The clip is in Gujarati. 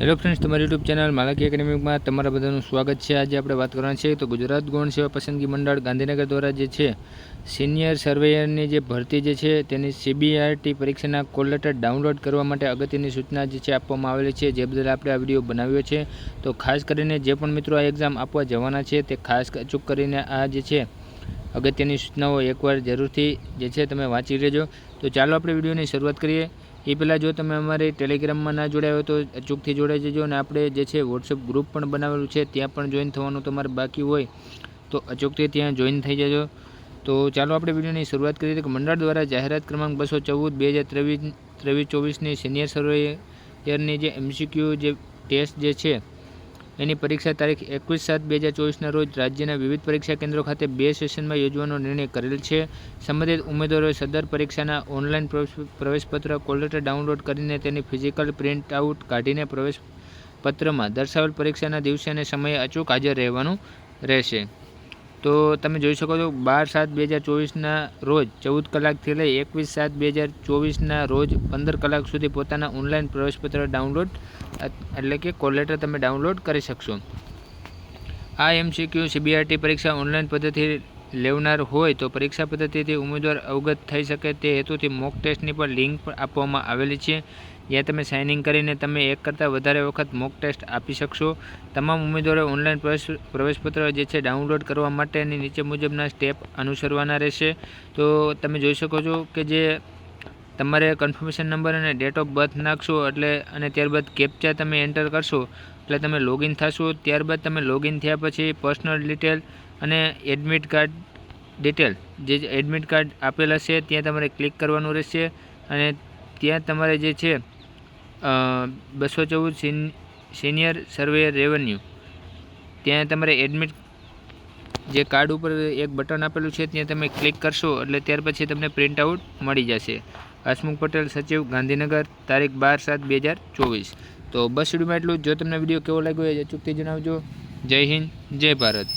હેલો ફ્રેન્ડ્સ, તમારી યુટ્યુબ ચેનલ માલકી એકેડેમીમાં તમારા બધાનું સ્વાગત છે। આજે આપણે વાત કરવાની છે તો ગુજરાત ગૌણ સેવા પસંદગી મંડળ ગાંધીનગર દ્વારા જે છે સિનિયર સર્વેયરની જે ભરતી જે છે તેની CBRT પરીક્ષાના કોલ લેટર ડાઉનલોડ કરવા માટે અગત્યની સૂચના જે છે આપવામાં આવેલી છે, જે બદલ આપણે આ વિડીયો બનાવ્યો છે। તો ખાસ કરીને જે પણ મિત્રો આ એક્ઝામ આપવા જવાના છે તે ખાસ અચૂક કરીને આ જે છે અગત્યની સૂચનાઓ એકવાર જરૂરથી જે છે તમે વાંચી લેજો। તો ચાલો આપણે વિડીયોની શરૂઆત કરીએ। એ પહેલાં જો તમે અમારી ટેલિગ્રામમાં ના જોડાયા હોય તો અચૂકથી જોડાઈ જજો, અને આપણે જે છે વોટ્સએપ ગ્રુપ પણ બનાવેલું છે, ત્યાં પણ જોઈન થવાનું તમારે બાકી હોય તો અચૂકથી ત્યાં જોઈન થઈ જજો। તો ચાલો આપણે વિડીયોની શરૂઆત કરીએ। કે મંડળ દ્વારા જાહેરાત ક્રમાંક 214/2023-24ની સિનિયર સર્વેયરની જે MCQ જે ટેસ્ટ જે છે એની પરીક્ષા તારીખ 21/7/2024ના રોજ રાજ્યના વિવિધ પરીક્ષા કેન્દ્રો ખાતે 2 સેશનમાં યોજવાનો નિર્ણય કરેલ છે। સંબંધિત ઉમેદવારોએ સદર પરીક્ષાના ઓનલાઈન પ્રવેશપત્ર કોલ લેટર ડાઉનલોડ કરીને તેની ફિઝિકલ પ્રિન્ટ આઉટ કાઢીને પ્રવેશપત્રમાં દર્શાવેલ પરીક્ષાના દિવસે અને સમયે અચૂક હાજર રહેવાનું રહેશે। તો તમે જોઈ શકો છો 12/7/2024ના રોજ 14 કલાકથી લઈ 21/7/2024ના રોજ 15 કલાક સુધી પોતાના ઓનલાઈન પ્રવેશપત્ર ડાઉનલોડ એટલે કે કોલ લેટર તમે ડાઉનલોડ કરી શકશો। આ MCQ CBRT પરીક્ષા ઓનલાઈન પદ્ધતિ લેવનાર હોય તો પરીક્ષા પદ્ધતિથી ઉમેદવાર અવગત થઈ શકે તે હેતુથી મોક ટેસ્ટની પણ લિંક આપવામાં આવેલી છે, જ્યાં તમે સાઇન ઇન કરીને તમે એક કરતાં વધારે વખત મોક ટેસ્ટ આપી શકશો। તમામ ઉમેદવારોએ ઓનલાઈન પ્રવેશપત્ર જે છે ડાઉનલોડ કરવા માટેની નીચે મુજબના સ્ટેપ અનુસરવાના રહેશે। તો તમે જોઈ શકો છો કે જે તમારે કન્ફર્મેશન નંબર અને ડેટ ઓફ બર્થ નાખશો એટલે અને ત્યારબાદ કેપ્ચા તમે એન્ટર કરશો એટલે તમે લોગિન થશો। ત્યારબાદ તમે લોગિન થયા પછી પર્સનલ ડિટેલ અને એડમિટ કાર્ડ ડિટેલ જે એડમિટ કાર્ડ આપેલા છે ત્યાં તમારે ક્લિક કરવાનું રહેશે, અને ત્યાં તમારે જે છે 214 સિનિયર સર્વેયર રેવન્યુ ત્યાં તમારે એડમિટ જે કાર્ડ ઉપર એક બટન આપેલું છે ત્યાં તમે ક્લિક કરશો એટલે ત્યાર પછી તમને પ્રિન્ટ આઉટ મળી જશે। હસમુખ પટેલ, સચિવ, ગાંધીનગર, તારીખ 12/7/2024। તો બસ વિડીયોમાં એટલું જ। જો તમને વિડીયો કેવો લાગ્યો એ અચૂકથી જણાવજો। જય હિન્દ, જય ભારત।